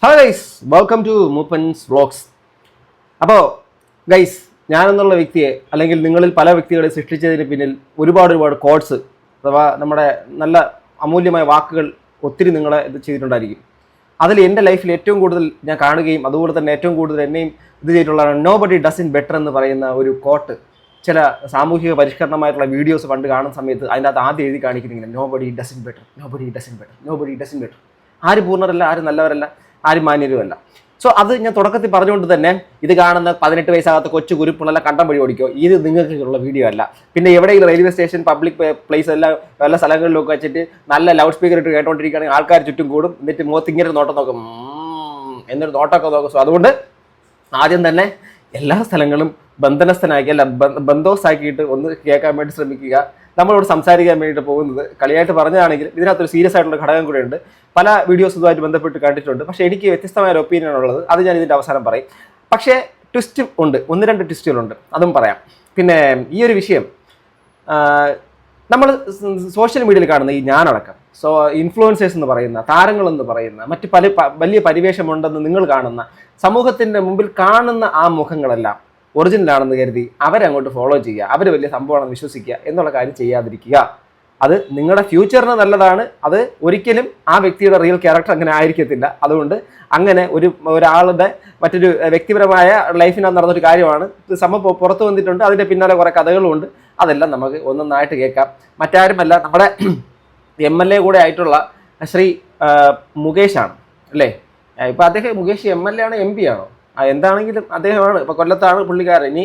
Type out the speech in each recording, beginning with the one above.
Hello guys, welcome to Mooppan's vlogs. അപ്പോൾ guys, ഞാനെന്നുള്ള വ്യക്തിയെ അല്ലെങ്കിൽ നിങ്ങളിൽ പല വ്യക്തികളെ സൃഷ്ടിച്ചതിന് പിന്നിൽ ഒരുപാട് കോഡ്സ് അഥവാ നമ്മുടെ നല്ല അമൂല്യമായ വാക്കുകൾ ഒത്തിരി നിങ്ങളെ ഇത് ചെയ്തിട്ടുണ്ടായിരിക്കും. അതിൽ എൻ്റെ ലൈഫിൽ ഏറ്റവും കൂടുതൽ ഞാൻ കാണുകയും അതുപോലെ തന്നെ ഏറ്റവും കൂടുതൽ എന്നെയും ഇത് ചെയ്തിട്ടുള്ളതാണ് nobody does it better എന്ന് പറയുന്ന ഒരു കോട്ട്. ചില സാമൂഹിക പരിഷ്കരണമായിട്ടുള്ള വീഡിയോസ് പണ്ട് കാണുന്ന സമയത്ത് അതിൻ്റെ അകത്ത് ആദ്യം എഴുതി കാണിക്കുന്നില്ല nobody does it better, nobody does it better, nobody does it better. ആര് പൂർണ്ണരല്ല, ആര് നല്ലവരല്ല, ആരും മാന്യരുമല്ല. സോ അത് ഞാൻ തുടക്കത്തിൽ പറഞ്ഞുകൊണ്ട് തന്നെ ഇത് കാണുന്ന 18 വയസ്സാകാത്ത കൊച്ചു കുരുപ്പുള്ള കണ്ടം വഴി ഓടിക്കോ, ഇത് നിങ്ങൾക്കുള്ള വീഡിയോ അല്ല. പിന്നെ എവിടെയെങ്കിലും റെയിൽവേ സ്റ്റേഷൻ, പബ്ലിക് പ്ലേസ് എല്ലാം വല്ല സ്ഥലങ്ങളിലൊക്കെ വെച്ചിട്ട് നല്ല ലൗഡ് സ്പീക്കർ ഇട്ട് കേട്ടോണ്ടിരിക്കുകയാണെങ്കിൽ ആൾക്കാർ ചുറ്റും കൂടും. എന്നിട്ട് മുഖത്ത് ഇങ്ങനെ നോട്ടം നോക്കും, എന്നൊരു നോട്ടമൊക്കെ നോക്കും. സോ അതുകൊണ്ട് ആദ്യം തന്നെ എല്ലാ സ്ഥലങ്ങളും ബന്ധനസ്ഥനാക്കി, അല്ല ബന്ധോസാക്കിയിട്ട് ഒന്ന് കേൾക്കാൻ വേണ്ടി ശ്രമിക്കുക. നമ്മളോട് സംസാരിക്കാൻ വേണ്ടിയിട്ട് പോകുന്നത് കളിയായിട്ട് പറഞ്ഞതാണെങ്കിലും ഇതിനകത്തൊരു സീരിയസ് ആയിട്ടുള്ള ഘടകം കൂടെ ഉണ്ട്. പല വീഡിയോസ് ഇതുമായിട്ട് ബന്ധപ്പെട്ട് കണ്ടിട്ടുണ്ട്. പക്ഷേ എനിക്ക് വ്യത്യസ്തമായ ഒരു ഒപ്പീനിയൻ ഉള്ളത്, അത് ഞാൻ ഇതിൻ്റെ അവസാനം പറയും. പക്ഷേ ട്വിസ്റ്റ് ഉണ്ട്, 1-2 ട്വിസ്റ്റുകളുണ്ട്, അതും പറയാം. പിന്നെ ഈ ഒരു വിഷയം നമ്മൾ സോഷ്യൽ മീഡിയയിൽ കാണുന്ന ഈ ഞാനടക്കം ഇൻഫ്ലുവൻസേഴ്സ് എന്ന് പറയുന്ന, താരങ്ങളെന്ന് പറയുന്ന, മറ്റ് വലിയ പരിവേഷമുണ്ടെന്ന് നിങ്ങൾ കാണുന്ന, സമൂഹത്തിൻ്റെ മുമ്പിൽ കാണുന്ന ആ മുഖങ്ങളെല്ലാം ഒറിജിനലാണെന്ന് കരുതി അവരെ അങ്ങോട്ട് ഫോളോ ചെയ്യുക, അവർ വലിയ സംഭവമാണെന്ന് വിശ്വസിക്കുക എന്നുള്ള കാര്യം ചെയ്യാതിരിക്കുക. അത് നിങ്ങളുടെ ഫ്യൂച്ചറിന് നല്ലതാണ്. അത് ഒരിക്കലും ആ വ്യക്തിയുടെ റിയൽ ക്യാരക്ടർ അങ്ങനെ ആയിരിക്കത്തില്ല. അതുകൊണ്ട് അങ്ങനെ ഒരാളുടെ മറ്റൊരു വ്യക്തിപരമായ ലൈഫിനകത്ത് നടന്നൊരു കാര്യമാണ് സംഭവം പുറത്തു വന്നിട്ടുണ്ട്. അതിൻ്റെ പിന്നാലെ കുറേ കഥകളുമുണ്ട്. അതെല്ലാം നമുക്ക് ഒന്നൊന്നായിട്ട് കേൾക്കാം. മറ്റാരുമല്ല, നമ്മുടെ MLA കൂടെ ആയിട്ടുള്ള ശ്രീ മുകേഷാണ് അല്ലേ. ഇപ്പം അദ്ദേഹം മുകേഷ് MLA ആണോ MP ആണോ എന്താണെങ്കിലും അദ്ദേഹമാണ്. ഇപ്പോൾ കൊല്ലത്താണ് പുള്ളിക്കാരൻ.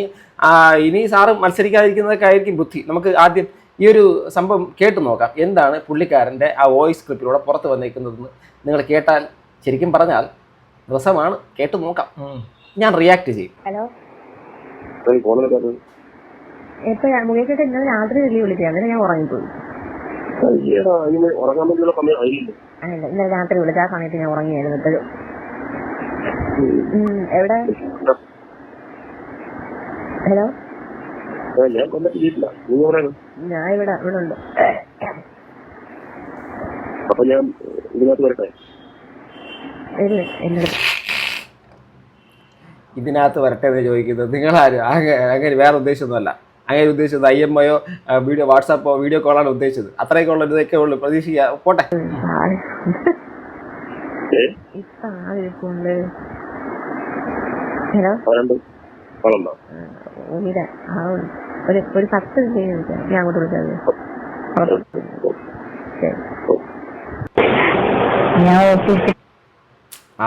ഇനി സാറ് മത്സരിക്കാതിരിക്കുന്നതൊക്കെ ആയിരിക്കും ബുദ്ധി. നമുക്ക് ആദ്യം ഈ ഒരു സംഭവം കേട്ടു നോക്കാം. എന്താണ് പുള്ളിക്കാരൻ്റെ ആ വോയിസ് ക്ലിപ്പിലൂടെ പുറത്ത് വന്നേക്കുന്നതെന്ന് നിങ്ങൾ കേട്ടാൽ ശരിക്കും പറഞ്ഞാൽ രസമാണ്. കേട്ടു നോക്കാം. ഞാൻ റിയാക്ട് ചെയ്യും. ഹലോ, എപ്പോഴാ മുകേഷ് ഇന്നലെ രാത്രി വിളിച്ചത്? അങ്ങനെ ഞാൻ ഉറങ്ങിപ്പോയി. ഇന്നലെ രാത്രി വിളിച്ച ആ സമയത്ത് ഞാൻ ഉറങ്ങിയായിരുന്നു. എപ്പോഴും എവിടെ? ഹലോ, ഞാൻ ഇവിടെ ഉണ്ട്. ഇതിനകത്ത് വരട്ടെ എന്ന് ചോദിക്കുന്നത് നിങ്ങളാരും അങ്ങനെ വേറെ ഉദ്ദേശമൊന്നുമല്ല. അങ്ങനെ ഉദ്ദേശിച്ചത് IMO വീഡിയോ, വാട്സാപ്പോ, വീഡിയോ കോളാണ് ഉദ്ദേശിച്ചത്. അത്രയൊക്കെ ഉള്ള ഇതൊക്കെ ഉള്ളു. പ്രതീക്ഷിക്കുക. പോട്ടെ. ഹലോ, ഒരു 10 ഞാൻ അങ്ങോട്ട് വിളിച്ചത്.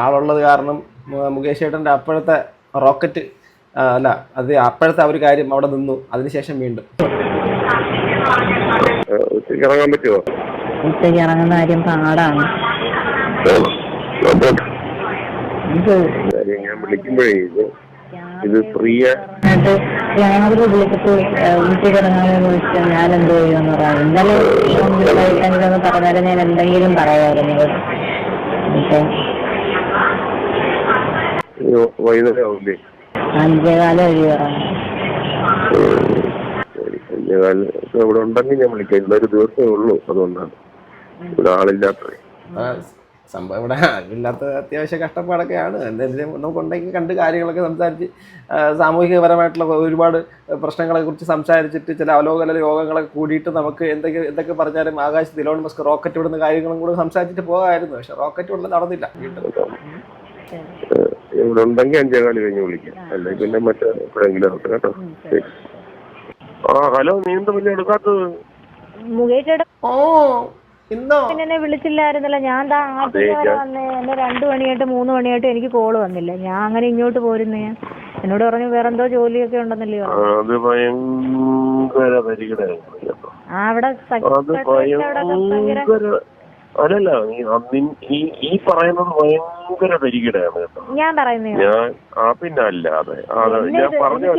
ആളുള്ളത് കാരണം മുകേഷ് ചേട്ടൻ്റെ അപ്പോഴത്തെ റോക്കറ്റ് അല്ല, അത് അപ്പോഴത്തെ ഒരു കാര്യം അവിടെ നിന്നു. അതിനുശേഷം വീണ്ടും ഉച്ചയ്ക്ക് ഇറങ്ങാൻ പറ്റുമോ? ഉച്ചയ്ക്ക് ഇറങ്ങുന്ന കാര്യം പാടാണ്. ഞാൻ വിളിക്കുമ്പോഴേ ഇത് ഫ്രീ രാവിലെ വിളിച്ചിട്ട് ഉച്ചയ്ക്ക് ഇറങ്ങാമെന്ന് ചോദിച്ചാൽ ഞാൻ എന്തോ ചെയ്യുമെന്ന് പറയാം. ഇന്നലെ എനിക്കൊന്ന് പറഞ്ഞാലും ഞാൻ എന്തെങ്കിലും പറയാമായിരുന്നു. വൈകുന്നേരം ആവില്ലേ? 5:15 കഴിയാറാണ്. 5:15 ഇവിടെ ഉണ്ടെങ്കിൽ ഞാൻ വിളിക്കാം. ഇന്നൊരു ദിവസമേ ഉള്ളൂ, അതുകൊണ്ടാണ് ഇവിടെ ആളില്ലാത്തത്. സംഭവം ഇവിടെ ഇല്ലാത്ത അത്യാവശ്യ കഷ്ടപ്പാടൊക്കെയാണ്. എന്തെങ്കിലും നമുക്കുണ്ടെങ്കിൽ കണ്ട് കാര്യങ്ങളൊക്കെ സംസാരിച്ച് സാമൂഹികപരമായിട്ടുള്ള ഒരുപാട് പ്രശ്നങ്ങളെ കുറിച്ച് സംസാരിച്ചിട്ട് ചില അവലോകന യോഗങ്ങളൊക്കെ കൂടിയിട്ട് നമുക്ക് എന്തൊക്കെ പറഞ്ഞാലും ആകാശത്ത് ഇലോൺ മസ്ക് റോക്കറ്റ് വിടുന്ന കാര്യങ്ങളും കൂടെ സംസാരിച്ചിട്ട് പോകാമായിരുന്നു. പക്ഷെ റോക്കറ്റ് വിടുന്നത് നടന്നില്ല. ഇവിടെ ഉണ്ടെങ്കിൽ 5:15 കഴിഞ്ഞ് വിളിക്കാം. അല്ലെങ്കിൽ പിന്നെ മറ്റെപ്പോഴെങ്കിലും ആവട്ടെ കേട്ടോ. ഹലോ, നീ എന്താ പിന്നെ എടുക്കാത്തത്? മുകേഷ് ഇന്നോ എന്നെ വിളിച്ചില്ലായിരുന്നല്ലോ. ഞാൻ വന്നേ. എന്നെ 2 മണിയായിട്ട് 3 മണിയായിട്ട് എനിക്ക് കോള് വന്നില്ല. ഞാൻ അങ്ങനെ ഇങ്ങോട്ട് പോരുന്നേ. എന്നോട് പറഞ്ഞു വേറെന്തോ ജോലിയൊക്കെ ഉണ്ടെന്നല്ലേ. അത് ഭയങ്കര അവിടെ അല്ലല്ല, ഈ പറയുന്നത് ഭയങ്കര പരിഗണയാണ് കേട്ടോ. ഞാൻ പറയുന്നത് പിന്നെ അല്ലാതെ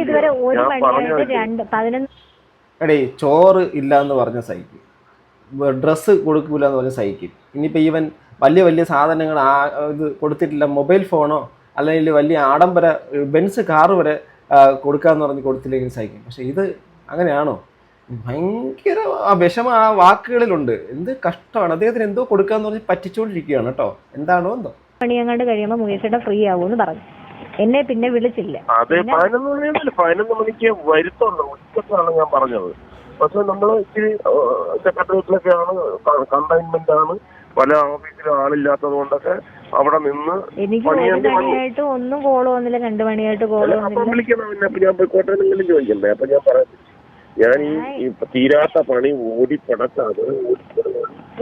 ഇതുവരെ 1 മണിയായിട്ട് 11 എടേ ചോറ് ഇല്ല എന്ന് പറഞ്ഞ സൈക്കിൾ, ഡ്രസ്സ് കൊടുക്കില്ല എന്ന് പറഞ്ഞ സൈക്കിൾ, ഇനിയിപ്പോൾ ഈവൻ വലിയ സാധനങ്ങൾ ഇത് കൊടുത്തിട്ടില്ല, മൊബൈൽ ഫോണോ അല്ലെങ്കിൽ വലിയ ആഡംബര ബെൻസ് കാറ് വരെ കൊടുക്കാമെന്ന് പറഞ്ഞ് കൊടുത്തില്ലെങ്കിൽ സൈക്കിൾ. പക്ഷേ ഇത് അങ്ങനെയാണോ? ഭയങ്കര ആ വിഷമം ആ വാക്കുകളിലുണ്ട്. എന്ത് കഷ്ടമാണ്. അദ്ദേഹത്തിന് എന്തോ കൊടുക്കാന്ന് പറഞ്ഞ് പറ്റിച്ചുകൊണ്ടിരിക്കുകയാണ് കേട്ടോ. എന്താണോ എന്തോ. മണിയങ്ങാണ്ട് കഴിയുമ്പോൾ മുകേഷ് ചേട്ടൻ ഫ്രീ ആവുമെന്ന് പറഞ്ഞു. എന്നെ പിന്നെ വിളിച്ചില്ല. അതെ, 11 മണിക്ക് വരുത്തുള്ളൂ. ഉച്ചക്കാണ് ഞാൻ പറഞ്ഞത്. പക്ഷെ നമ്മൾ ഇച്ചിരി സെക്രട്ടേറിയറ്റിലൊക്കെയാണ്, കണ്ടെയ്ൻമെന്റ് ആണ്, പല ഓഫീസിലും ആളില്ലാത്തത് കൊണ്ടൊക്കെ അവിടെ നിന്ന് എനിക്ക് 1 മണിയായിട്ട് ഒന്നും കോള് വന്നില്ല, 2 മണിയായിട്ട് കോള് വന്നില്ല. വിളിക്കണം. പിന്നെ ഞാൻ പോയിക്കോട്ടെ എന്നെങ്കിലും ചോദിക്കണ്ടേ? അപ്പൊ ഞാൻ പറയാം, ഞാൻ ഈ തീരാത്ത പണി ഓടിപ്പടക്കാതെ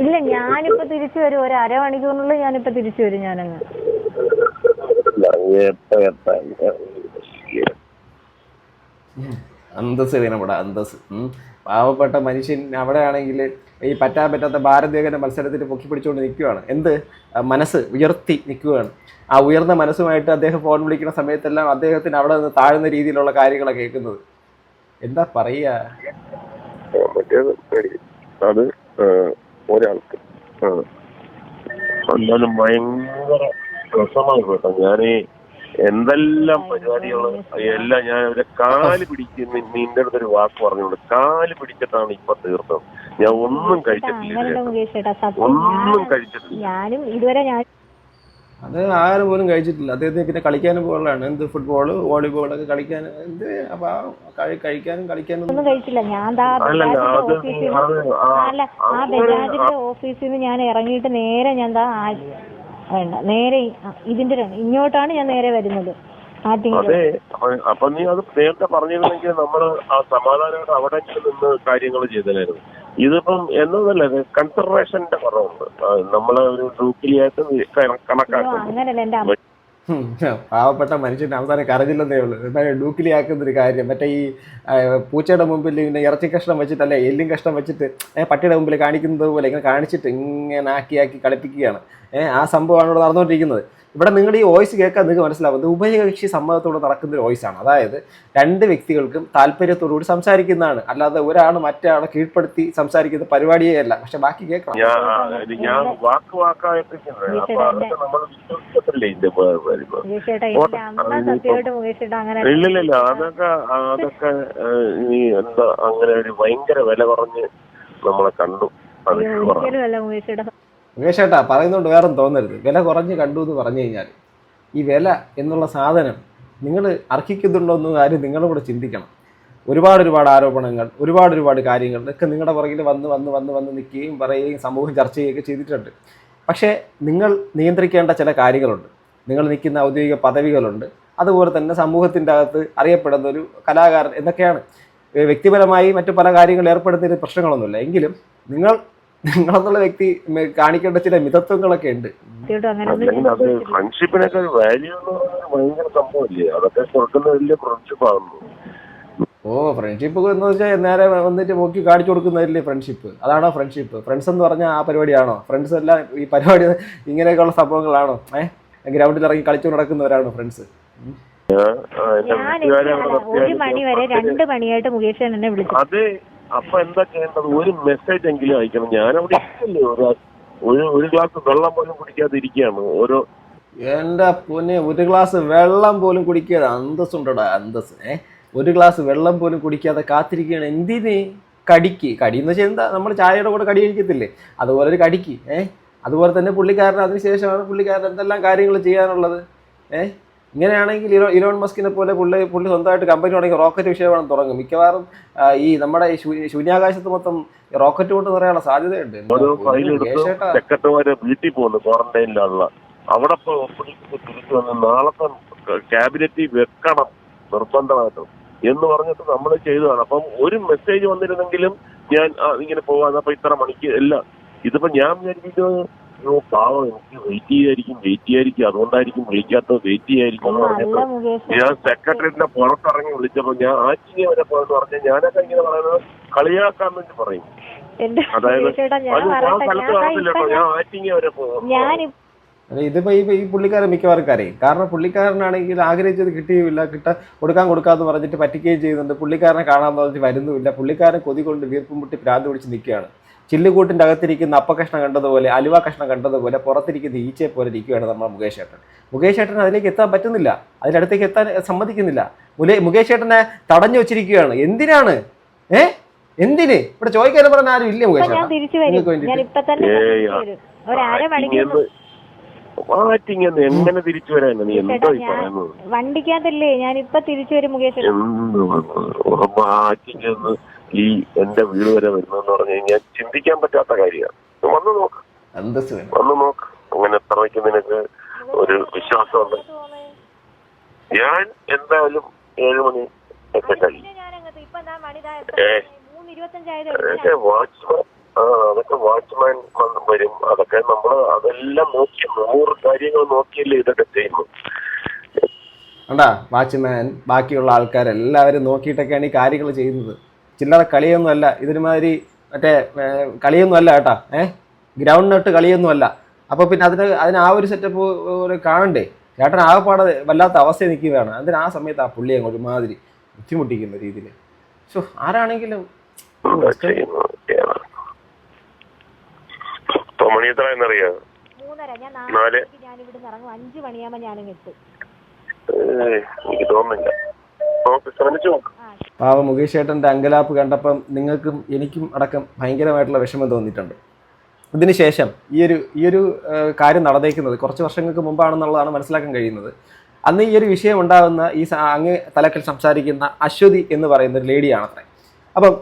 ഇല്ല, ഞാനിപ്പോ തിരിച്ചു വരും. ഒരു അരമണിക്കൂറിനുള്ളിൽ ഞാനിപ്പോ തിരിച്ചു വരും. ഞാനങ്ങ് അന്തസ് വേണം ഇവിടെ, അന്തസ്. പാവപ്പെട്ട മനുഷ്യൻ അവിടെ ആണെങ്കിൽ ഈ പറ്റാത്ത ഭാരതീയന്റെ മത്സരത്തിൽ പൊക്കി പിടിച്ചുകൊണ്ട് നിൽക്കുകയാണ്. എന്ത് മനസ്സ് ഉയർത്തി നിൽക്കുകയാണ്. ആ ഉയർന്ന മനസ്സുമായിട്ട് അദ്ദേഹം ഫോൺ വിളിക്കുന്ന സമയത്തെല്ലാം അദ്ദേഹത്തിന് അവിടെ നിന്ന് താഴ്ന്ന രീതിയിലുള്ള കാര്യങ്ങളാണ് കേൾക്കുന്നത്. എന്താ പറയാ? അത് ഒരാൾക്ക് എന്നാലും ഭയങ്കര രസമായി കേട്ടോ. ഞാനീ എന്തെല്ലാം പരിപാടികള് എല്ലാം ഞാൻ അവരെ കാല് പിടിച്ച്, നിന്റെ അടുത്തൊരു വാക്ക് പറഞ്ഞോണ്ട് കാല് പിടിച്ചിട്ടാണ് ഇപ്പൊ തീർത്തത്. ഞാൻ ഒന്നും കഴിച്ചിട്ടില്ല, ഒന്നും കഴിച്ചിട്ടില്ല. ഞാനും ഇതുവരെ അത് ആരും പോലും കഴിച്ചിട്ടില്ല. അദ്ദേഹത്തിന് പിന്നെ കളിക്കാനും പോലുള്ളതാണ്. എന്ത് ഫുട്ബോള്, വോളിബോളൊക്കെ കളിക്കാൻ, എന്ത് അപ്പൊ കഴിക്കാനും കളിക്കാനും ഒന്നും കഴിച്ചില്ല. ഞാൻ ബജാജിന്റെ ഓഫീസിൽ നിന്ന് ഞാൻ ഇറങ്ങിയിട്ട് നേരെ ഞാൻ നേരെ ഇതിന്റെ ഇങ്ങോട്ടാണ് ഞാൻ നേരെ വരുന്നത്. അതെ, അപ്പൊ നീ അത് നേരത്തെ പറഞ്ഞിരുന്നെങ്കിൽ നമ്മള് ആ സമാധാനമായിട്ട് അവിടെ നിന്ന് കാര്യങ്ങൾ ചെയ്തതായിരുന്നു. ഇതിപ്പം എന്നതല്ല, കൺസിഡറേഷന്റെ കുറവുണ്ട്. നമ്മളെ ഒരു ഡ്യൂക്കിലിയായിട്ട് കണക്കാക്കും. പാവപ്പെട്ട മനുഷ്യന്റെ അവസാനം കരഞ്ഞില്ലെന്നേ ഉള്ളൂ. എന്തായാലും ഡൂക്കിലിയാക്കുന്നൊരു കാര്യം. മറ്റേ ഈ പൂച്ചയുടെ മുമ്പിൽ ഇങ്ങനെ ഇറച്ചി കഷ്ണം വെച്ചിട്ടല്ലേ, എല്ലും കഷ്ണം വെച്ചിട്ട് പട്ടിയുടെ മുമ്പിൽ കാണിക്കുന്നത് പോലെ ഇങ്ങനെ കാണിച്ചിട്ട് ഇങ്ങനെ ആക്കി കളിപ്പിക്കുകയാണ്. ആ സംഭവമാണ് ഇവിടെ നടന്നുകൊണ്ടിരിക്കുന്നത്. ഇവിടെ നിങ്ങളുടെ ഈ വോയിസ് കേൾക്കാൻ നിങ്ങൾക്ക് മനസ്സിലാവും, ഇത് ഉഭയകക്ഷി സമ്മതത്തോടെ നടക്കുന്ന ഒരു വോയിസാണ്. അതായത് 2 വ്യക്തികൾക്കും താല്പര്യത്തോടുകൂടി സംസാരിക്കുന്നതാണ്, അല്ലാതെ ഒരാൾ മറ്റേ ആളെ കീഴ്പ്പെടുത്തി സംസാരിക്കുന്ന പരിപാടിയേ അല്ല. പക്ഷെ ബാക്കി കേൾക്കണം. ഇല്ലില്ല, അതൊക്കെ നീ എന്താ അങ്ങനെ ഒരു ഭയങ്കര വില കുറഞ്ഞ് നമ്മളെ കണ്ടു. മുകേഷ് ചേട്ടാ പറയുന്നതുകൊണ്ട് വേറെ തോന്നരുത്. വില കുറഞ്ഞ് കണ്ടു എന്ന് പറഞ്ഞു കഴിഞ്ഞാൽ ഈ വില എന്നുള്ള സാധനം നിങ്ങൾ അർഹിക്കുന്നുണ്ടോ എന്ന കാര്യം നിങ്ങളും കൂടെ ചിന്തിക്കണം. ഒരുപാട് ആരോപണങ്ങൾ, ഒരുപാട് കാര്യങ്ങൾ ഒക്കെ നിങ്ങളുടെ പുറകിൽ വന്ന് നിൽക്കുകയും പറയുകയും സമൂഹം ചർച്ച ചെയ്യുകയൊക്കെ ചെയ്തിട്ടുണ്ട്. പക്ഷേ നിങ്ങൾ നിയന്ത്രിക്കേണ്ട ചില കാര്യങ്ങളുണ്ട്. നിങ്ങൾ നിൽക്കുന്ന ഔദ്യോഗിക പദവികളുണ്ട്. അതുപോലെ തന്നെ സമൂഹത്തിൻ്റെ അകത്ത് അറിയപ്പെടുന്ന ഒരു കലാകാരൻ എന്നൊക്കെയാണ്. വ്യക്തിപരമായി മറ്റു പല കാര്യങ്ങൾ ഏർപ്പെടുത്തിയ പ്രശ്നങ്ങളൊന്നുമില്ല. എങ്കിലും നിങ്ങളെന്നുള്ള വ്യക്തി കാണിക്കേണ്ട ചില മിതത്വങ്ങളൊക്കെ ഉണ്ട്. ഫ്രണ്ട്ഷിപ്പിനൊക്കെ വാല്യൂ ഭയങ്കര സംഭവമില്ലേ? അതൊക്കെ കൊടുക്കുന്ന വലിയ ഫ്രണ്ട്ഷിപ്പാകുന്നു. ഫ്രണ്ട്ഷിപ്പ് എന്ന് വെച്ചാൽ നേരെ വന്നിട്ട് നോക്കി കാണിച്ചു കൊടുക്കുന്നതല്ലേ ഫ്രണ്ട്ഷിപ്പ്? അതാണോ ഫ്രണ്ട്ഷിപ്പ്? ഫ്രണ്ട്സ് എന്ന് പറഞ്ഞാൽ ആ പരിപാടിയാണോ? ഫ്രണ്ട്സ് എല്ലാം ഈ പരിപാടി ഇങ്ങനെയൊക്കെയുള്ള സംഭവങ്ങളാണോ? ഗ്രൗണ്ടിൽ ഇറങ്ങി കളിച്ചു നടക്കുന്നവരാണോ ഫ്രണ്ട്സ്? ഞാൻ 1 മണി വരെ 2 മണിയായിട്ട് മുകേഷ് എന്നെ വിളിച്ചു. അതെ, അപ്പൊ എന്താ ചെയ്യേണ്ടത്? ഒരു മെസ്സേജ് എങ്കിലും അയക്കണം. ഞാനവിടെ ഇല്ലല്ലോ, ഒരു ഗ്ലാസ് വെള്ളം പോലും കുടിക്കാതെ ഇരിക്കുകയാണ്. എന്റെ പൊന്നെ, ഒരു ഗ്ലാസ് വെള്ളം പോലും കുടിക്കാതെ അന്തസ്സുണ്ടോടാ, അന്തസ്. ഒരു ഗ്ലാസ് വെള്ളം പോലും കുടിക്കാതെ കാത്തിരിക്കുകയാണ്. എന്തിന്? കടിയെന്ന് വെച്ചാൽ എന്താ, നമ്മൾ ചായയുടെ കൂടെ കടി കഴിക്കത്തില്ലേ, അതുപോലെ ഒരു കടിക്ക്. അതുപോലെ തന്നെ പുള്ളിക്കാരൻ അതിനുശേഷമാണ് പുള്ളിക്കാരൻ എന്തെല്ലാം കാര്യങ്ങൾ ചെയ്യാനുള്ളത്. ഇങ്ങനെയാണെങ്കിൽ ഇലോൺ മസ്കിനെ പോലെ പുള്ളി സ്വന്തമായിട്ട് കമ്പനി തുടങ്ങി റോക്കറ്റ് വിഷയമാണ് തുടങ്ങും. മിക്കവാറും ഈ നമ്മുടെ ശൂന്യാകാശത്ത് മൊത്തം റോക്കറ്റ് കൊണ്ട് പറയാനുള്ള സാധ്യതയുണ്ട്. സെക്രട്ടറിമാര് വീട്ടിൽ പോകുന്നു ക്വാറന്റൈനിലുള്ള, അവിടെ തിരിച്ചു വന്ന് നാളത്തെ ക്യാബിനറ്റിൽ വെക്കണം നിർബന്ധമായിട്ടും എന്ന് പറഞ്ഞിട്ട് നമ്മൾ ചെയ്തതാണ്. അപ്പം ഒരു മെസ്സേജ് വന്നിരുന്നെങ്കിലും ഞാൻ ഇങ്ങനെ പോകാൻ, അപ്പൊ ഇത്ര മണിക്ക് എല്ലാം. ഇതിപ്പോ ഞാൻ വിചാരിക്കുന്നത് പാവം, എനിക്ക് വെയിറ്റ് ചെയ്യായിരിക്കും, അതുകൊണ്ടായിരിക്കും വിളിക്കാത്തത്, വെയിറ്റ് ചെയ്യായിരിക്കും എന്ന് പറഞ്ഞിട്ട് ഞാൻ സെക്രട്ടറിന്റെ പുറത്തിറങ്ങി വിളിച്ചപ്പോ ഞാൻ ആറ്റിങ്ങ വരെ പോയെന്ന് പറഞ്ഞാൽ ഞാനൊക്കെ ഇങ്ങനെ പറയുന്നത് കളിയാക്കാൻ വേണ്ടി പറയും. അതായത് ഞാൻ സ്ഥലത്ത് കാണത്തില്ലട്ടോ, ഞാൻ ആറ്റിങ്ങ വരെ പോകും. ഇതിപ്പോ ഈ പുള്ളിക്കാരൻ മിക്കവാറും കരയും. കാരണം പുള്ളിക്കാരനാണെങ്കിൽ ആഗ്രഹിച്ചത് കിട്ടുകയില്ല, കൊടുക്കാന്ന് പറഞ്ഞിട്ട് പറ്റിക്കുകയും ചെയ്യുന്നുണ്ട്. പുള്ളിക്കാരനെ കാണാമെന്ന് പറഞ്ഞിട്ട് വരുന്നുമില്ല. പുള്ളിക്കാരൻ കൊതി കൊണ്ട് വീർപ്പും മുട്ടി ഭ്രാന്ത് പിടിച്ച് നിൽക്കുകയാണ്. ചില്ലുകൂട്ടിൻ്റെ അകത്തിരിക്കുന്ന അപ്പക്കഷ്ണം കണ്ടതുപോലെ, അലുവ കഷ്ണം കണ്ടതുപോലെ പുറത്തിരിക്കുന്ന ഈച്ചയെ പോലെ ഇരിക്കുകയാണ് നമ്മൾ മുകേഷ് ഏട്ടൻ അതിലേക്ക് എത്താൻ പറ്റുന്നില്ല, അതിനടുത്തേക്ക് എത്താൻ സമ്മതിക്കുന്നില്ല. മുകേഷ് ഏട്ടനെ തടഞ്ഞു വെച്ചിരിക്കുകയാണ്. എന്തിനാണ്? എന്തിന്? ഇവിടെ ചോദിക്കാനും പറഞ്ഞ ആരും ഇല്ല മുകേഷ് ഏട്ടൻ. മാറ്റിങ്ങനെ എങ്ങനെ തിരിച്ചു വരാൻ നീ എന്തോ പറയുന്നത്? വണ്ടിക്കകത്തല്ലേ ഞാനിപ്പൊ തിരിച്ചു വരും മുകേഷ്. മാറ്റിങ്ങന്ന് ഈ എന്റെ വീട് വരെ വരുന്നെന്ന് പറഞ്ഞു കഴിഞ്ഞാൽ ചിന്തിക്കാൻ പറ്റാത്ത കാര്യമാണ്. വന്നു നോക്ക്, വന്നു നോക്ക്. അങ്ങനെ എത്രയ്ക്ക് നിനക്ക് ഒരു വിശ്വാസമുണ്ട്? ഞാൻ എന്തായാലും 7 മണി ഒക്കെ കഴിയും. വാച്ച്മാൻ അതൊക്കെ വാച്ച്മാൻ വരും. അതൊക്കെ നമ്മള് അതെല്ലാം നോക്കി 100 കാര്യങ്ങൾ നോക്കിയല്ലേ ഇതൊക്കെ ചെയ്യുന്നു. കണ്ടാ വാച്ച്മാൻ ബാക്കിയുള്ള ആൾക്കാരെല്ലാവരും നോക്കിയിട്ടൊക്കെയാണ് ഈ കാര്യങ്ങൾ ചെയ്യുന്നത്. ചില്ലറ കളിയൊന്നും അല്ല ഇതിനുമാതിരി, മറ്റേ കളിയൊന്നും അല്ല കേട്ടാ. ഗ്രൗണ്ടിനോട്ട് കളിയൊന്നും അല്ല. അപ്പോൾ പിന്നെ അതിന് ആ ഒരു സെറ്റപ്പ് കാണണ്ടേ? ചേട്ടൻ ആകെപ്പാടെ വല്ലാത്ത അവസ്ഥ നിൽക്കുകയാണ്. അതിന് ആ സമയത്ത് ആ പുള്ളി അങ്ങ് ഒരുമാതിരി ബുദ്ധിമുട്ടിക്കുന്ന രീതിയിൽ. സോ ആരാണെങ്കിലും മണി എത്രയെന്നറിയാം? 3:30. ഞാൻ ഇവിടുന്ന് ഇറങ്ങും 5 മണിയാകുമ്പോ ഞാനും എത്തും. എനിക്ക് തോന്നുന്നില്ല. ശ്രമിച്ചു നോക്ക്. പാവ മുകേഷ് ചേട്ടൻ്റെ അങ്കലാപ്പ് കണ്ടപ്പം നിങ്ങൾക്കും എനിക്കും അടക്കം ഭയങ്കരമായിട്ടുള്ള വിഷമം തോന്നിയിട്ടുണ്ട്. ഇതിനുശേഷം ഈ ഒരു കാര്യം നടന്നേക്കുന്നത് കുറച്ച് വർഷങ്ങൾക്ക് മുമ്പാണെന്നുള്ളതാണ് മനസ്സിലാക്കാൻ കഴിയുന്നത്. അന്ന് ഈ ഒരു വിഷയം ഉണ്ടാകുന്ന ഈ അങ്ങ് തലക്കൽ സംസാരിക്കുന്ന അശ്വതി എന്ന് പറയുന്ന ഒരു ലേഡിയാണത്രേ. അപ്പം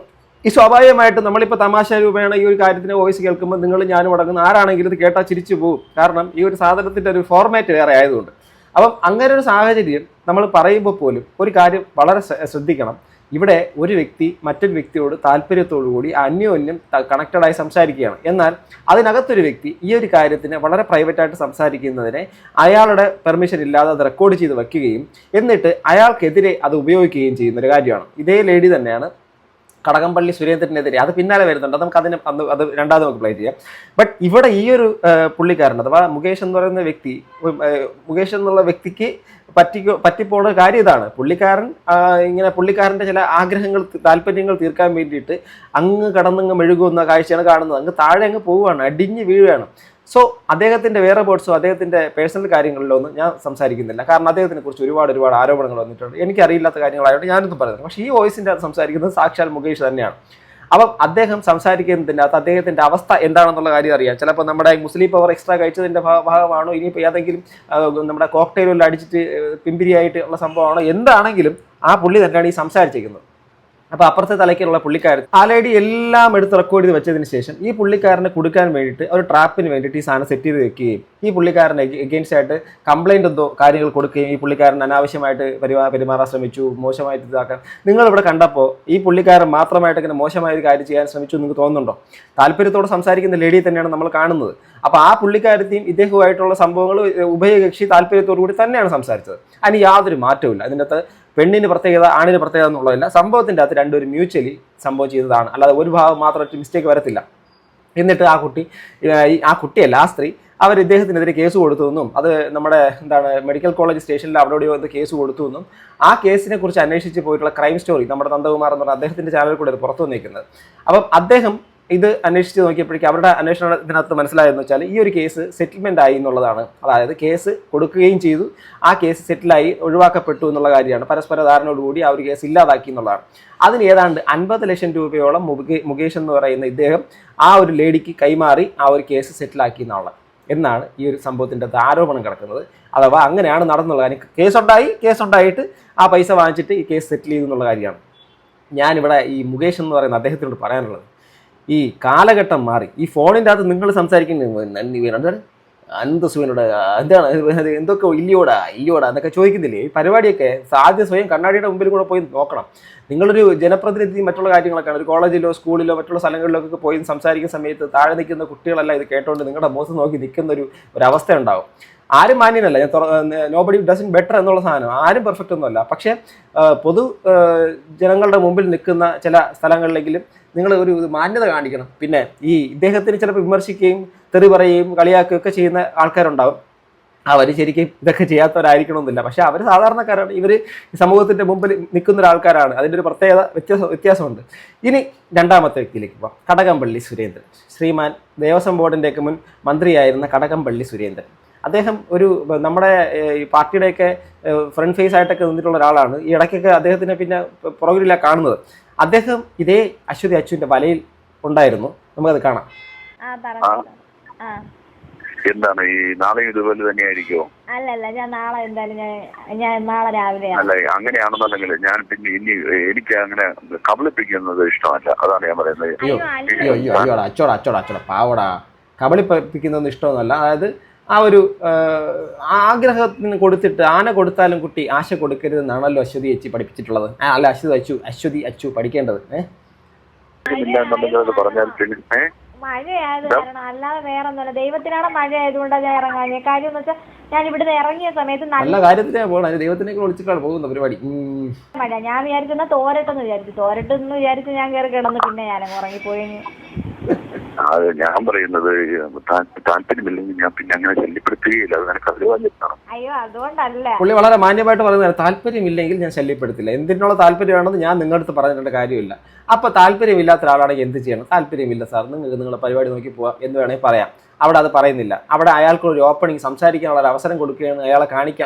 ഈ സ്വാഭാവികമായിട്ട് നമ്മളിപ്പോൾ തമാശ രൂപേണ ഈ ഒരു കാര്യത്തിന് വോയിസ് കേൾക്കുമ്പോൾ നിങ്ങൾ ഞാനും അടങ്ങുന്ന ആരാണെങ്കിലും ഇത് കേട്ടാൽ ചിരിച്ചു പോകും. കാരണം ഈ ഒരു സാധനത്തിൻ്റെ ഒരു ഫോർമാറ്റ് വേറെ ആയതുകൊണ്ട്. അപ്പം അങ്ങനെ ഒരു സാഹചര്യം നമ്മൾ പറയുമ്പോൾ പോലും ഒരു കാര്യം വളരെ ശ്രദ്ധിക്കണം. ഇവിടെ ഒരു വ്യക്തി മറ്റൊരു വ്യക്തിയോട് താല്പര്യത്തോടു കൂടി അന്യോന്യം കണക്റ്റഡായി സംസാരിക്കുകയാണ്. എന്നാൽ അതിനകത്തൊരു വ്യക്തി ഈ ഒരു കാര്യത്തിന് വളരെ പ്രൈവറ്റായിട്ട് സംസാരിക്കുന്നതിനെ അയാളുടെ പെർമിഷൻ ഇല്ലാതെ അത് റെക്കോർഡ് ചെയ്ത് വയ്ക്കുകയും എന്നിട്ട് അയാൾക്കെതിരെ അത് ഉപയോഗിക്കുകയും ചെയ്യുന്ന ഒരു കാര്യമാണ്. ഇതേ ലേഡി തന്നെയാണ് കടകംപള്ളി സുരേന്ദ്രനെതിരെ, അത് പിന്നാലെ വരുന്നുണ്ട്, നമുക്ക് അത് രണ്ടാമത് നമുക്ക് പ്ലേ ചെയ്യാം. ബട്ട് ഇവിടെ ഈ ഒരു പുള്ളിക്കാരൻ അഥവാ മുകേഷ് എന്ന് പറയുന്ന വ്യക്തി, മുകേഷ് എന്നുള്ള വ്യക്തിക്ക് പറ്റിപ്പോണ കാര്യം ഇതാണ്. പുള്ളിക്കാരൻ്റെ ചില ആഗ്രഹങ്ങൾ താല്പര്യങ്ങൾ തീർക്കാൻ വേണ്ടിയിട്ട് അങ്ങ് കടന്നങ്ങ് മെഴുകുന്ന കാഴ്ചയാണ് കാണുന്നത്. അങ്ങ് താഴെ അങ്ങ് പോവുകയാണ്, അടിഞ്ഞ് വീഴുകയാണ്. സോ അദ്ദേഹത്തിൻ്റെ വേറെ ബോർഡ്സോ അദ്ദേഹത്തിൻ്റെ പേഴ്സണൽ കാര്യങ്ങളിലോ ഒന്നും ഞാൻ സംസാരിക്കുന്നില്ല. കാരണം അദ്ദേഹത്തിനെ കുറിച്ച് ഒരുപാട് ആരോപണങ്ങൾ വന്നിട്ടുണ്ട്. എനിക്കറിയില്ലാത്ത കാര്യങ്ങളായതുകൊണ്ട് ഞാനൊന്നും പറയുന്നില്ല. പക്ഷേ ഈ വോയിസിൻ്റെ അത് സംസാരിക്കുന്നത് സാക്ഷാൽ മുകേഷ് തന്നെയാണ്. അപ്പം അദ്ദേഹം സംസാരിക്കുന്നതിൻ്റെ അകത്ത് അദ്ദേഹത്തിൻ്റെ അവസ്ഥ എന്താണെന്നുള്ള കാര്യം അറിയാം. ചിലപ്പോൾ നമ്മുടെ മുസ്ലിം പവർ എക്സ്ട്രാ കഴിച്ചതിൻ്റെ ഭാഗമാണോ, ഇനിയിപ്പോൾ ഏതെങ്കിലും നമ്മുടെ കോക്ടെയിലെല്ലാം അടിച്ചിട്ട് പിമ്പിരിയായിട്ടുള്ള സംഭവമാണോ, എന്താണെങ്കിലും ആ പുള്ളി തന്നെയാണ് ഈ സംസാരിച്ചിരിക്കുന്നത്. അപ്പോൾ അപ്പുറത്തെ തലയ്ക്കുള്ള പുള്ളിക്കാരൻ ആ ലേഡി എല്ലാം എടുത്ത് റെക്കോർഡ് ചെയ്ത് വെച്ചതിന് ശേഷം ഈ പുള്ളിക്കാരനെ കൊടുക്കാൻ വേണ്ടിയിട്ട് ഒരു ട്രാപ്പിന് വേണ്ടിയിട്ട് ഈ സാധനം സെറ്റ് ചെയ്ത് വെക്കുകയും ഈ പുള്ളിക്കാരനെ എഗെയിൻസ്റ്റ് ആയിട്ട് കംപ്ലൈൻറ്റ് എന്തോ കാര്യങ്ങൾ കൊടുക്കുകയും ഈ പുള്ളിക്കാരൻ അനാവശ്യമായിട്ട് പെരുമാറാൻ ശ്രമിച്ചു, മോശമായിട്ട് ഇതാക്കാൻ. നിങ്ങളിവിടെ കണ്ടപ്പോൾ ഈ പുള്ളിക്കാരൻ മാത്രമായിട്ട് ഇങ്ങനെ മോശമായ ഒരു കാര്യം ചെയ്യാൻ ശ്രമിച്ചു നിങ്ങൾക്ക് തോന്നുന്നുണ്ടോ? താല്പര്യത്തോടെ സംസാരിക്കുന്ന ലേഡിയെ തന്നെയാണ് നമ്മൾ കാണുന്നത്. അപ്പോൾ ആ പുള്ളിക്കാരത്തെയും ഇദ്ദേഹവുമായിട്ടുള്ള സംഭവങ്ങൾ ഉഭയകക്ഷി താല്പര്യത്തോടു കൂടി തന്നെയാണ് സംസാരിച്ചത്. അതിന് യാതൊരു മാറ്റവും ഇല്ല. അതിൻ്റെ അകത്ത് പെണ്ണിന് പ്രത്യേകത ആണിന് പ്രത്യേകത എന്നുള്ളതല്ല. സംഭവത്തിൻ്റെ അകത്ത് രണ്ടുപേരും മ്യൂച്വലി സംഭവം ചെയ്തതാണ്, അല്ലാതെ ഒരു ഭാഗം മാത്രമായിട്ട് മിസ്റ്റേക്ക് വരത്തില്ല. എന്നിട്ട് ആ കുട്ടിയല്ല ആ സ്ത്രീ അവർ ഇദ്ദേഹത്തിനെതിരെ കേസ് കൊടുത്തു എന്നും അത് നമ്മുടെ മെഡിക്കൽ കോളേജ് സ്റ്റേഷനിൽ അവിടെ വന്ന് കേസ് കൊടുത്തു എന്നും ആ കേസിനെ കുറിച്ച് അന്വേഷിച്ച് പോയിട്ടുള്ള ക്രൈം സ്റ്റോറി നമ്മുടെ നന്ദകുമാർ എന്ന് പറഞ്ഞ അദ്ദേഹത്തിൻ്റെ ചാനലിൽ കൂടെ പുറത്തു വന്നിരിക്കുന്നത്. അപ്പം അദ്ദേഹം ഇത് അന്വേഷിച്ച് നോക്കിയപ്പോഴേക്കും അവരുടെ അന്വേഷണത്തിനകത്ത് മനസ്സിലായെന്ന് വെച്ചാൽ ഈ ഒരു കേസ് സെറ്റിൽമെൻ്റ് ആയി എന്നുള്ളതാണ്. അതായത് കേസ് കൊടുക്കുകയും ചെയ്തു, ആ കേസ് സെറ്റിലായി ഒഴിവാക്കപ്പെട്ടു എന്നുള്ള കാര്യമാണ്. പരസ്പര ധാരണയോടുകൂടി ആ ഒരു കേസ് ഇല്ലാതാക്കി എന്നുള്ളതാണ്. അതിന് ഏതാണ്ട് 50 ലക്ഷം രൂപയോളം മുകേഷ് എന്ന് പറയുന്ന ഇദ്ദേഹം ആ ഒരു ലേഡിക്ക് കൈമാറി ആ ഒരു കേസ് സെറ്റിലാക്കി എന്നാണ് ഈ ഒരു സംഭവത്തിൻ്റെ ആരോപണം കിടക്കുന്നത്. അഥവാ അങ്ങനെയാണ് നടന്നുള്ളത്. കാര്യം കേസുണ്ടായിട്ട് ആ പൈസ വാങ്ങിച്ചിട്ട് ഈ കേസ് സെറ്റിൽ ചെയ്തു എന്നുള്ള കാര്യമാണ്. ഞാനിവിടെ ഈ മുകേഷ് എന്ന് പറയുന്ന അദ്ദേഹത്തിനോട് പറയാനുള്ളത്, ഈ കാലഘട്ടം മാറി. ഈ ഫോണിൻ്റെ അകത്ത് നിങ്ങൾ സംസാരിക്കുന്നത് അന്തസുവിനോട് എന്താണ് എന്തൊക്കെ ഇല്ലയോടാ എന്നൊക്കെ ചോദിക്കുന്നില്ലേ? ഈ പരിപാടിയൊക്കെ ആദ്യം സ്വയം കണ്ണാടിയുടെ മുമ്പിൽ കൂടെ പോയി നോക്കണം. നിങ്ങളൊരു ജനപ്രതിനിധി മറ്റുള്ള കാര്യങ്ങളൊക്കെയാണ് ഒരു കോളേജിലോ സ്കൂളിലോ മറ്റുള്ള സ്ഥലങ്ങളിലൊക്കെ പോയി സംസാരിക്കുന്ന സമയത്ത് താഴെ നിൽക്കുന്ന കുട്ടികളെല്ലാം ഇത് കേട്ടോണ്ട് നിങ്ങളുടെ മുഖത്ത് നോക്കി നിൽക്കുന്ന ഒരു അവസ്ഥ ഉണ്ടാവും. ആരും മാന്യനല്ല, നോബഡി ഡസൻ ബെറ്റർ എന്നുള്ള സാധനം, ആരും പെർഫെക്റ്റ് ഒന്നുമല്ല. പക്ഷേ പൊതു ജനങ്ങളുടെ മുമ്പിൽ നിൽക്കുന്ന ചില സ്ഥലങ്ങളിലെങ്കിലും നിങ്ങൾ ഒരു മാന്യത കാണിക്കണം. പിന്നെ ഈ ഇദ്ദേഹത്തിന് ചിലപ്പോൾ വിമർശിക്കുകയും തെറി പറയുകയും കളിയാക്കുകയും ഒക്കെ ചെയ്യുന്ന ആൾക്കാരുണ്ടാവും. അവർ ശരിക്കും ഇതൊക്കെ ചെയ്യാത്തവരായിരിക്കണമെന്നില്ല. പക്ഷേ അവർ സാധാരണക്കാരാണ്. ഇവർ സമൂഹത്തിൻ്റെ മുമ്പിൽ നിൽക്കുന്ന ഒരാൾക്കാരാണ്. അതിൻ്റെ ഒരു പ്രത്യേകത വ്യത്യാസമുണ്ട്. ഇനി രണ്ടാമത്തെ വ്യക്തിയിലേക്ക് പോകാം. കടകംപള്ളി സുരേന്ദ്രൻ, ശ്രീമാൻ ദേവസ്വം ബോർഡിൻ്റെയൊക്കെ മുൻ മന്ത്രിയായിരുന്ന കടകംപള്ളി സുരേന്ദ്രൻ. അദ്ദേഹം ഒരു നമ്മുടെ ഈ പാർട്ടിയുടെയൊക്കെ ഫ്രണ്ട് ഫേസ് ആയിട്ടൊക്കെ നിന്നിട്ടുള്ള ഒരാളാണ്. ഈ ഇടയ്ക്കൊക്കെ അദ്ദേഹത്തിനെ പിന്നെ പുറകിലില്ല കാണുന്നത്. അദ്ദേഹം ഇതേ അശ്വതി അച്ചുവിൻ്റെ വലയിൽ ഉണ്ടായിരുന്നു. നമുക്കത് കാണാം. എന്താണ് ഈ നാളെയും ഇതുപോലെ തന്നെയായിരിക്കുമോ? അല്ലല്ല, ഞാൻ നാളെ എന്തായാലും ഞാൻ നാളെ രാവിലെ. അല്ല, അങ്ങനെയാണെന്നുണ്ടെങ്കിൽ ഞാൻ പിന്നെ ഇനി എനിക്ക് അങ്ങനെ കബളിപ്പിക്കുന്നത് ഇഷ്ടമല്ല. അതാണ് ഞാൻ പറയുന്നത്. അയ്യോ അച്ചോടാ പാവടാ, കബളിപ്പിക്കുന്നതൊന്നും ഇഷ്ടമൊന്നുമല്ല. അതായത് ആ ഒരു ആഗ്രഹത്തിന് കൊടുത്തിട്ട് ആന കൊടുത്താലും കുട്ടി ആശ കൊടുക്കരുതെന്നാണല്ലോ അശ്വതി ചേച്ചി പഠിപ്പിച്ചിട്ടുള്ളത്. അല്ല, അശ്വതി അച്ചു പഠിക്കേണ്ടത്. പറഞ്ഞാൽ പിന്നെ മഴയായത് കാരണം, അല്ലാതെ വേറെ ഒന്നുമല്ല. ദൈവത്തിനാണ് മഴ ആയതുകൊണ്ടാണ് ഞാൻ ഇറങ്ങാൻ. കാര്യം എന്ന് വെച്ചാൽ ഞാൻ ഇവിടുന്ന് ഇറങ്ങിയ സമയത്ത് നല്ല കാര്യത്തിനാ പോകണം, ദൈവത്തിനൊക്കെ വിളിച്ചിട്ടാണ് പോകുന്ന പരിപാടി. മഴ ഞാൻ വിചാരിച്ചെന്നാ തോരട്ടെന്ന് വിചാരിച്ചു ഞാൻ കയറി കിടന്നു. പിന്നെ ഞാൻ ഉറങ്ങിപ്പോയി. അത് ഞാൻ പറയുന്നത് താല്പര്യമില്ലെങ്കിൽ ഞാൻ പിന്നെ അങ്ങനെ ശല്യപ്പെടുത്തുകയില്ല. അത് എനിക്ക് അറിയാൻ. അയ്യോ, അതുകൊണ്ടല്ല. പുള്ളി വളരെ മാന്യമായിട്ട് പറയുന്നത് താല്പര്യമില്ലെങ്കിൽ ഞാൻ ശല്യപ്പെടുത്തില്ല. എന്തിനുള്ള താല്പര്യമാണെന്ന് ഞാൻ നിങ്ങളുടെ അടുത്ത് പറഞ്ഞിട്ട് കാര്യമില്ല. അപ്പൊ താല്പര്യമില്ലാത്ത ഒരാളാണെങ്കിൽ എന്ത് ചെയ്യണം? താല്പര്യമില്ല സാർ, നിങ്ങൾക്ക് നിങ്ങളുടെ പരിപാടി നോക്കി പോവാം എന്ന് വേണമെങ്കിൽ പറയാം. അവിടെ അത് പറയുന്നില്ല. അവിടെ അയാൾക്കൊരു ഓപ്പണിങ് സംസാരിക്കാനുള്ള ഒരു അവസരം കൊടുക്കുകയാണ്, അയാളെ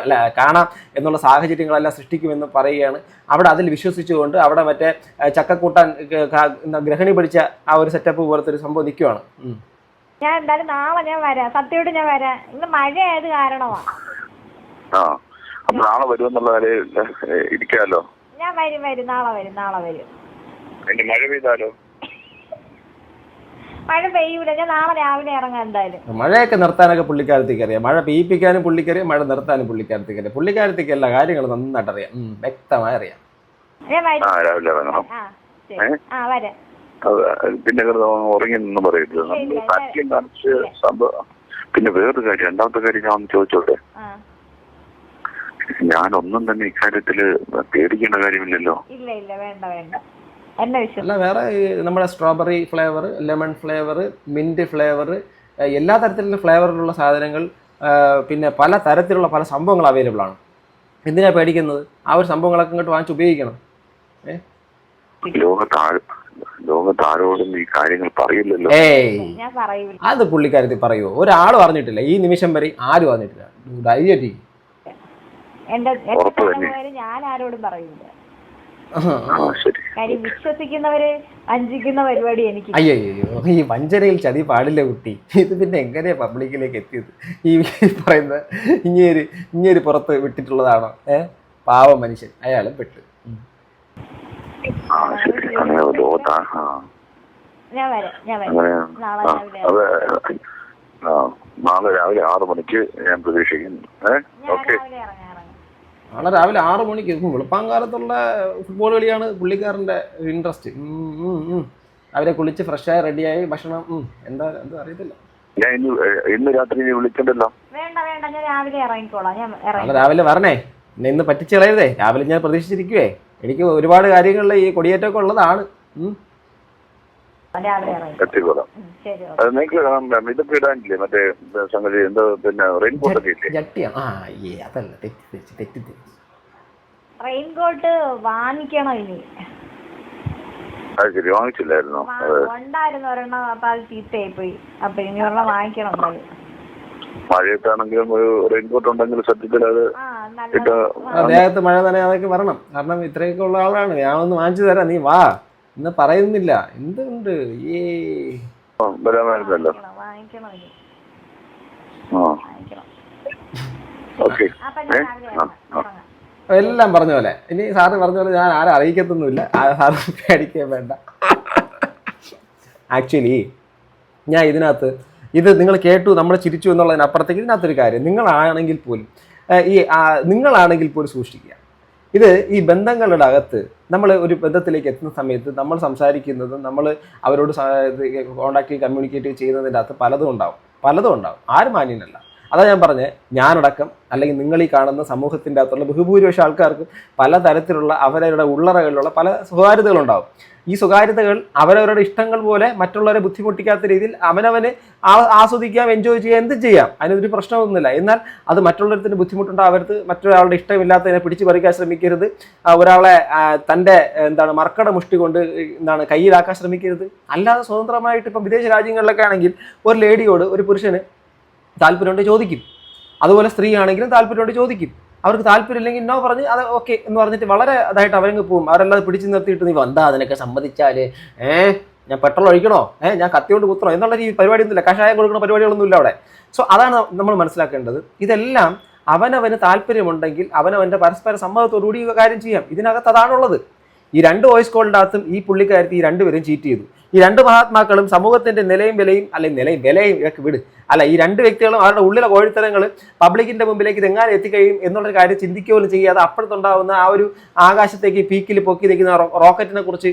കാണാം എന്നുള്ള സാഹചര്യങ്ങളെല്ലാം സൃഷ്ടിക്കുമെന്ന് പറയുകയാണ്. അവിടെ അതിൽ വിശ്വസിച്ചുകൊണ്ട് അവിടെ മറ്റേ ചക്കക്കൂട്ടാൻ ഗ്രഹണി പിടിച്ച ആ ഒരു സെറ്റപ്പ് പോലത്തെ ഒരു സംഭവം നിൽക്കുവാണ്. ഞാൻ എന്തായാലും നാളെ ഞാൻ വരാം, സത്യമായിട്ട് ഞാൻ വരാം. ഇന്ന് മഴയായത് കാരണമാണ്. നാളെ വരുമെന്നുള്ള ഇരിക്കാലോ. ഞാൻ വരും, നാളെ വരും. മഴ പെയ്താലോ? മഴ പെയ്യൂല, ഞാൻ നാളെ രാവിലെ ഇറങ്ങാം എന്തായാലും. മഴയൊക്കെ നിർത്താനൊക്കെ പുള്ളിക്കാരത്തേക്ക് അറിയാം. മഴ പെയ്യിപ്പിക്കാനും പുള്ളിക്കറിയാം, മഴ നിർത്താനും പുള്ളിക്കാരത്തേക്ക് അറിയാം. പുള്ളിക്കാരത്തേക്ക് എല്ലാ കാര്യങ്ങളും നന്നായിട്ട് അറിയാം, വ്യക്തമായി അറിയാം. രാവിലെ ഇറങ്ങണം. പിന്നെ ഉറങ്ങിയെന്നും പറയരുത്. നമ്മൾ സാക്ഷ്യം കാണിച്ച് സംഭവം. പിന്നെ വേറൊരു കാര്യം, രണ്ടാമത്തെ കാര്യം ഞാൻ ഒന്ന് ചോദിച്ചോട്ടെ. ഞാനൊന്നും തന്നെ ഇക്കാര്യത്തില് പേടിക്കേണ്ട കാര്യമില്ലല്ലോ. ഇല്ല, വേണ്ട. അല്ല, വേറെ നമ്മുടെ strawberry flavour, lemon flavour, mint flavour, എല്ലാ തരത്തിലുള്ള ഫ്ലേവറിലുള്ള സാധനങ്ങൾ, പിന്നെ പല തരത്തിലുള്ള പല സംഭവങ്ങൾ അവൈലബിൾ ആണ്. എന്തിനാ പേടിക്കുന്നത്? ആ ഒരു സംഭവങ്ങളൊക്കെ ഇങ്ങോട്ട് വാങ്ങിച്ച് ഉപയോഗിക്കണം. ലോകത്താരോടും ഈ കാര്യങ്ങൾ പറയില്ലല്ലോ. അത് പുള്ളിക്കാരത്തിൽ പറയുമോ? ഒരാൾ പറഞ്ഞിട്ടില്ല ഈ നിമിഷം വരെ, ആരും പറഞ്ഞിട്ടില്ല. ധൈര്യമായിട്ട് ഞാൻ ആരോടും പറയൂല. വിശ്വസിക്കുന്നവര് വഞ്ചിക്കുന്ന പരിപാടി എനിക്ക്. അയ്യോ, ഈ വഞ്ചനയിൽ ചതി പാടില്ല കുട്ടി. ഇത് പിന്നെ എങ്ങനെയാ പബ്ലിക്കിലേക്ക് എത്തിയത്? ഈ പറയുന്ന ഇങ്ങേര് പുറത്ത് വിട്ടിട്ടുള്ളതാണോ? പാവം മനുഷ്യൻ, അയാളും പെട്ട്. നാളെ രാവിലെ 6 മണിക്ക് ഞാൻ പ്രതീക്ഷിക്കുന്നു. നാളെ രാവിലെ 6 മണിക്ക്. വെളുപ്പാങ്കാലത്തുള്ള ഫുട്ബോൾ കളിയാണ് പുള്ളിക്കാരൻ്റെ ഇൻട്രസ്റ്റ്. അവരെ കുളിച്ച് ഫ്രഷായി റെഡിയായി ഭക്ഷണം എന്താ അറിയത്തില്ല. ഞാൻ ഇന്ന് രാത്രി വിളിക്കണ്ടല്ലോ. വേണ്ട, ഞാൻ രാവിലെ ഇറങ്ങിക്കോളാം. നാളെ രാവിലെ വരണേ, എന്നെ ഇന്ന് പറ്റിച്ച് കളയരുതേ. രാവിലെ ഞാൻ പ്രതീക്ഷിച്ചിരിക്കുവേ. എനിക്ക് ഒരുപാട് കാര്യങ്ങളിൽ ഈ കൊടിയേറ്റമൊക്കെ ഉള്ളതാണ്. ഇതൊക്കെ ഇടാനില്ലേ മറ്റേ സംഗതി? എന്തോ പിന്നെ റെയിൻകോട്ടൊക്കെ ഇല്ലേ? അതല്ല, തെറ്റി. റെയിൻകോട്ട് വാങ്ങിക്കണോ ഇനി? അത് ശരി, വാങ്ങിച്ചില്ലായിരുന്നോ? ഉണ്ടായിരുന്നു ഒരെണ്ണം, അപ്പൊ അത് ചീത്തയായി പോയി. അപ്പൊ ഇനി ഒരെണ്ണം വാങ്ങിക്കണം. മഴയത്താണെങ്കിലും ഒരു റെയിൻകോട്ട് ഉണ്ടെങ്കിൽ സത്യത്തിൽ അത് ദേഹത്ത് മഴ തന്നെ അതൊക്കെ വരണം. കാരണം ഇത്രയൊക്കെ ഉള്ള ആളാണ്. ഞാനൊന്ന് വാങ്ങിച്ചു തരാം, നീ വാ എന്ന് പറയുന്നില്ല. എന്തുണ്ട് വരാമായിരുന്നല്ലോ. എല്ലാം പറഞ്ഞ പോലെ. ഇനി സാറ് പറഞ്ഞ പോലെ ഞാൻ ആരും അറിയിക്കത്തൊന്നുമില്ല. സാറ് പേടിക്കാൻ വേണ്ട. ആക്ച്വലി ഞാൻ ഇതിനകത്ത് ഇത് നിങ്ങൾ കേട്ടു, നമ്മൾ ചിരിച്ചു എന്നുള്ളതിനപ്പുറത്തേക്ക് ഇതിനകത്തൊരു കാര്യം, നിങ്ങളാണെങ്കിൽ പോലും സൂക്ഷിക്കുക. ഇത് ഈ ബന്ധങ്ങളുടെ അകത്ത് നമ്മൾ ഒരു ബന്ധത്തിലേക്ക് എത്തുന്ന സമയത്ത് നമ്മൾ സംസാരിക്കുന്നതും നമ്മൾ അവരോട് കോണ്ടാക്ട് കമ്മ്യൂണിക്കേറ്റ് ചെയ്യുന്നതിൻ്റെ അകത്ത് പലതും ഉണ്ടാവും. ആരും മാന്യനല്ല. അതാ ഞാൻ പറഞ്ഞത്, ഞാനടക്കം അല്ലെങ്കിൽ നിങ്ങൾ ഈ കാണുന്ന സമൂഹത്തിൻ്റെ അകത്തുള്ള ബഹുഭൂരിപക്ഷം ആൾക്കാർക്ക് പലതരത്തിലുള്ള അവരവരുടെ ഉള്ളറകളിലുള്ള പല സ്വകാര്യതകളുണ്ടാവും. ഈ സ്വകാര്യതകൾ അവരവരുടെ ഇഷ്ടങ്ങൾ പോലെ മറ്റുള്ളവരെ ബുദ്ധിമുട്ടിക്കാത്ത രീതിയിൽ അവനവന് ആസ്വദിക്കാം, എൻജോയ് ചെയ്യാം, എന്ത് ചെയ്യാം, അതിനൊരു പ്രശ്നമൊന്നുമില്ല. എന്നാൽ അത് മറ്റുള്ളവരുടെ ബുദ്ധിമുട്ടുണ്ടാവരുത്. മറ്റൊരാളുടെ ഇഷ്ടമില്ലാത്തതിനെ പിടിച്ചു പറിക്കാൻ ശ്രമിക്കരുത്. ഒരാളെ തൻ്റെ മർക്കട മുഷ്ടി കൊണ്ട് കയ്യിലാക്കാൻ ശ്രമിക്കരുത്. അല്ലാതെ സ്വതന്ത്രമായിട്ട് ഇപ്പം വിദേശ രാജ്യങ്ങളിലൊക്കെ ആണെങ്കിൽ ഒരു ലേഡിയോട് ഒരു പുരുഷന് താല്പര്യമുണ്ട് ചോദിക്കും. അതുപോലെ സ്ത്രീ ആണെങ്കിലും താല്പര്യമുണ്ട് ചോദിക്കും. അവർക്ക് താല്പര്യമില്ലെങ്കിൽ നോ പറഞ്ഞ് അത് ഓക്കെ എന്ന് പറഞ്ഞിട്ട് വളരെ അതായിട്ട് അവരങ്ങ് പോകും. അവരെല്ലാം പിടിച്ചു നിർത്തിയിട്ട് നീ വന്നാ അതിനൊക്കെ സമ്മതിച്ചാല് ഞാൻ പെട്രോൾ ഒഴിക്കണോ, ഞാൻ കത്തി കൊണ്ട് കുത്തണോ എന്നുള്ള ഈ പരിപാടിയൊന്നുമില്ല, കഷായം കൊടുക്കുന്ന പരിപാടികളൊന്നുമില്ല അവിടെ. സോ അതാണ് നമ്മൾ മനസ്സിലാക്കേണ്ടത്. ഇതെല്ലാം അവനവന് താല്പര്യമുണ്ടെങ്കിൽ അവനവൻ്റെ പരസ്പര സമ്മതത്തോടുകൂടി കാര്യം ചെയ്യാം. ഇതിനകത്ത് അതാണുള്ളത്. ഈ 2 വോയിസ് കോളിൻ്റെ അകത്തും ഈ പുള്ളിക്കാരത്തി ഈ 2 പേരും ചീറ്റ് ചെയ്തു. ഈ 2 മഹാത്മാക്കളും സമൂഹത്തിന്റെ നിലയും വിലയും ഇതൊക്കെ വിട് അല്ല, ഈ 2 വ്യക്തികളും അവരുടെ ഉള്ളിലെ കോഴിത്തരങ്ങൾ പബ്ലിക്കിന്റെ മുമ്പിലേക്ക് ഇതെങ്ങനെ എത്തിക്കഴിയും എന്നുള്ളൊരു കാര്യം ചിന്തിക്കുകയും ചെയ്യാതെ അപ്പുറത്തുണ്ടാവുന്ന ആ ഒരു ആകാശത്തേക്ക് പീക്കിൽ പൊക്കി നിൽക്കുന്ന റോക്കറ്റിനെ കുറിച്ച്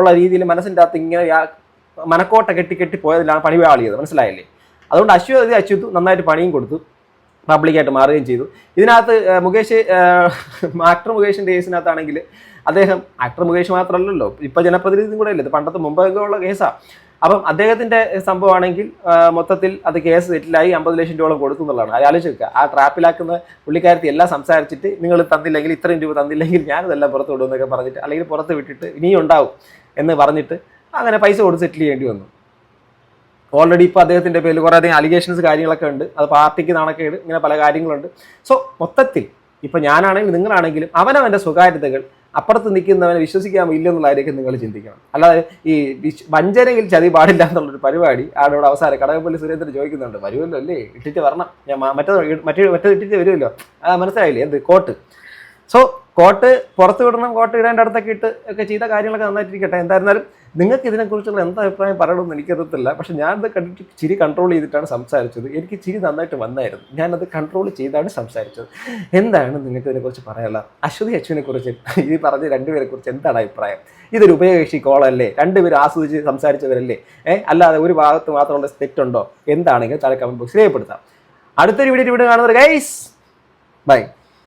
ഉള്ള രീതിയിൽ മനസ്സിൻ്റെ അകത്ത് ഇങ്ങനെ മനക്കോട്ട കെട്ടി പോയതിലാണ് പണി പാളിയത്. മനസ്സിലായില്ലേ? അതുകൊണ്ട് അച്യുത് നന്നായിട്ട് പണിയും കൊടുത്തു, പബ്ലിക്കായിട്ട് മാറുകയും ചെയ്തു. ഇതിനകത്ത് ആക്ടർ മുകേഷിൻ്റെ കേസിനകത്താണെങ്കിൽ അദ്ദേഹം ആക്ടർ മുകേഷ് മാത്രമല്ലല്ലോ, ഇപ്പം ജനപ്രതിനിധിയും കൂടെ അല്ലേ, ഇത് പണ്ടത്തെ മുമ്പൊക്കെ ഉള്ള കേസാണ്. അപ്പം അദ്ദേഹത്തിൻ്റെ സംഭവമാണെങ്കിൽ മൊത്തത്തിൽ അത് കേസ് സെറ്റിലായി 50 ലക്ഷം രൂപ കൊടുത്തു എന്നുള്ളതാണ്. അത് ആലോചിക്കുക. ആ ട്രാപ്പിലാക്കുന്ന പുള്ളിക്കാരത്തി എല്ലാം സംസാരിച്ചിട്ട് നിങ്ങൾ തന്നില്ലെങ്കിൽ, ഇത്രയും രൂപ തന്നില്ലെങ്കിൽ ഞാനിതെല്ലാം പുറത്ത് വിടുമെന്നൊക്കെ പറഞ്ഞിട്ട്, അല്ലെങ്കിൽ പുറത്ത് വിട്ടിട്ട് ഇനിയും ഉണ്ടാവും എന്ന് പറഞ്ഞിട്ട് അങ്ങനെ പൈസ കൊടുത്ത് സെറ്റിൽ ചെയ്യേണ്ടി വന്നു. ഓൾറെഡി ഇപ്പോൾ അദ്ദേഹത്തിൻ്റെ പേരിൽ കുറേ അധികം അലിഗേഷൻസ് കാര്യങ്ങളൊക്കെ ഉണ്ട്. അത് പാർട്ടിക്ക് നാണക്കേട്, ഇങ്ങനെ പല കാര്യങ്ങളുണ്ട്. സോ മൊത്തത്തിൽ ഇപ്പോൾ ഞാനാണെങ്കിലും നിങ്ങളാണെങ്കിലും അവനവൻ്റെ സ്വകാര്യതകൾ അപ്പുറത്ത് നിൽക്കുന്നവനെ വിശ്വസിക്കാൻ ഇല്ലെന്നുള്ള കാര്യമൊക്കെ നിങ്ങൾ ചിന്തിക്കണം. അല്ലാതെ ഈ വഞ്ചനയിൽ ചതി പാടില്ല എന്നുള്ളൊരു പരിപാടി ആടോട് അവസാനം കടകപ്പള്ളി സുരേന്ദ്രൻ ചോദിക്കുന്നുണ്ട്. വരുമല്ലോ അല്ലേ, ഇട്ടിട്ട് വരണം, ഞാൻ മറ്റേ ഇട്ടിട്ട് വരുമല്ലോ. മനസ്സിലായില്ലേ എന്ത് കോട്ട്. സോ കോട്ട് പുറത്ത് വിടണം, കോട്ട് ഇടേണ്ട അടുത്തൊക്കെ ഇട്ട് ഒക്കെ ചെയ്ത കാര്യങ്ങളൊക്കെ നന്നായിട്ടിരിക്കട്ടെ. എന്തായിരുന്നാലും നിങ്ങൾക്ക് ഇതിനെക്കുറിച്ചുള്ള എന്താ അഭിപ്രായം പറയണമെന്ന് എനിക്കറിയത്തില്ല. പക്ഷെ ഞാനത് കണ്ടിട്ട് ചിരി കൺട്രോൾ ചെയ്തിട്ടാണ് സംസാരിച്ചത്. എനിക്ക് ചിരി നന്നായിട്ട് വന്നായിരുന്നു, ഞാനത് കൺട്രോൾ ചെയ്താണ് സംസാരിച്ചത്. എന്താണ് നിങ്ങൾക്ക് ഇതിനെക്കുറിച്ച് പറയാനുള്ളത്? അശ്വതിനെ കുറിച്ച് ഈ പറഞ്ഞ 2 പേരെ കുറിച്ച് എന്താണ് അഭിപ്രായം? ഇതൊരു ഉഭയകക്ഷി കോളല്ലേ? 2 പേരും ആസ്വദിച്ച് സംസാരിച്ചവരല്ലേ? അല്ലാതെ ഒരു ഭാഗത്ത് മാത്രമുള്ള തെറ്റുണ്ടോ? എന്താണെങ്കിൽ താഴെ കമന്റ് ബോക്സിൽ രേഖപ്പെടുത്താം. അടുത്തൊരു വീഡിയോ കാണുന്നത് ഗൈസ്, ബൈ.